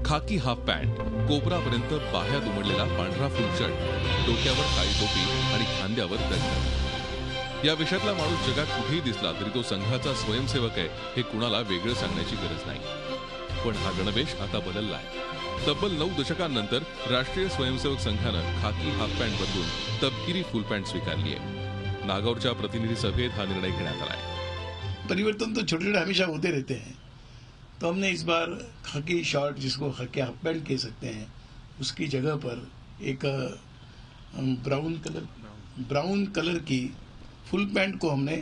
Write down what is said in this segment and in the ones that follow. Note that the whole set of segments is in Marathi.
खाकी हाफ पॅन्ट, कोपरापर्यंत बाह्यात उमडलेला पांढरा फुल शर्ट, डोक्यावर काळी टोपी आणि खांद्यावर दंड. या वेशातला माणूस जगात कुठेही दिसला तरी तो संघाचा स्वयंसेवक आहे हे कुणाला वेगळं सांगण्याची गरज नाही. पण हा गणवेश आता बदललाय. तब्बल 9 दशकांनंतर राष्ट्रीय स्वयंसेवक संघानं खाकी हाफ पॅन्ट बदलून तपकिरी फुल पॅन्ट स्वीकारली आहे. नागौरच्या प्रतिनिधी सभेत हा निर्णय घेण्यात आलाय. परिवर्तन तो छोटे छोटे हमेशा होते रहते हैं, तो हमने इस बार खाकी शॉर्ट, जिसको खाकी हाफ पैंट कह सकते हैं, उसकी जगह पर एक ब्राउन कलर की फुल पैंट को हमने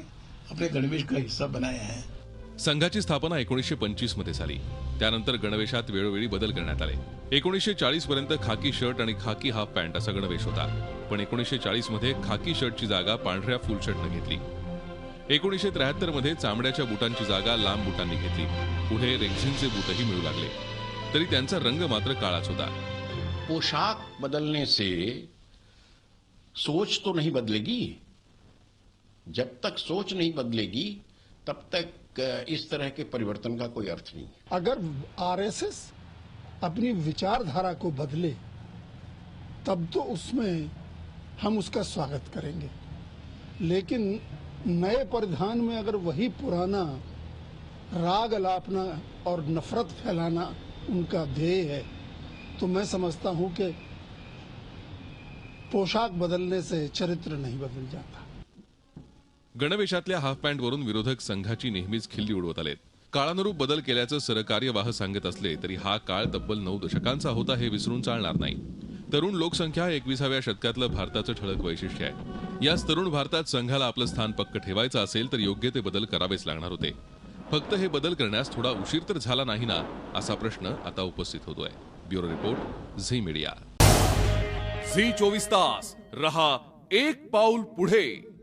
अपने गणवेश का हिस्सा बनाया है. संघाची स्थापना 1925 मध्ये झाली. त्यानंतर गणवेशात वेळोवेळी बदल करण्यात आले. 1940 पर्यंत खाकी शर्ट आणि खाकी हाफ पॅन्ट असा गणवेश होता. पण 1940 मध्ये खाकी शर्टची जागा पांढऱ्या फुल शर्टनं घेतली. 1973 मध्ये चामड्याच्या बुटांची जागा लांब बुटांनी घेतली. पुढे रेक्झिनचे बूटही मिळू लागले. तरी त्यांचा रंग मात्र काळाच होता. पोशाक बदलने से सोच तो नहीं बदलेगी. जब तक सोच नहीं बदलेगी तब तक इस तरह के परिवर्तन का कोई अर्थ नहीं. अगर आरएसएस अपनी विचारधारा को बदले तब तो उसमें हम उसका स्वागत करेंगे, लेकिन नए परिधान में अगर वही पुराना राग अलापना और नफरत फैलाना उनका ध्येय है तो मैं समझता हूं कि पोशाक बदलने से चरित्र नहीं बदल जाता. गणवेशातल्या हाफ पॅन्टवरून विरोधक संघाची नेहमीच खिल्ली उडवत आलेत. काळानुरूप बदल केल्याचं सरकार्यवाह सांगत असले तरी हा काळ तब्बल 9 दशकांचा होता हे विसरून चालणार नाही. तरुण लोकसंख्या 21व्या शतकातलं भारताचं ठळक वैशिष्ट्य आहे. याच तरुण भारतात संघाला आपलं स्थान पक्क ठेवायचं असेल तर योग्य ते बदल करावेच लागणार होते. फक्त हे बदल करण्यास थोडा उशीर तर झाला नाही ना, असा प्रश्न आता उपस्थित होतोय. Bureau report, Zee media. Zee 24 तास रहा एक पाऊल पुढे.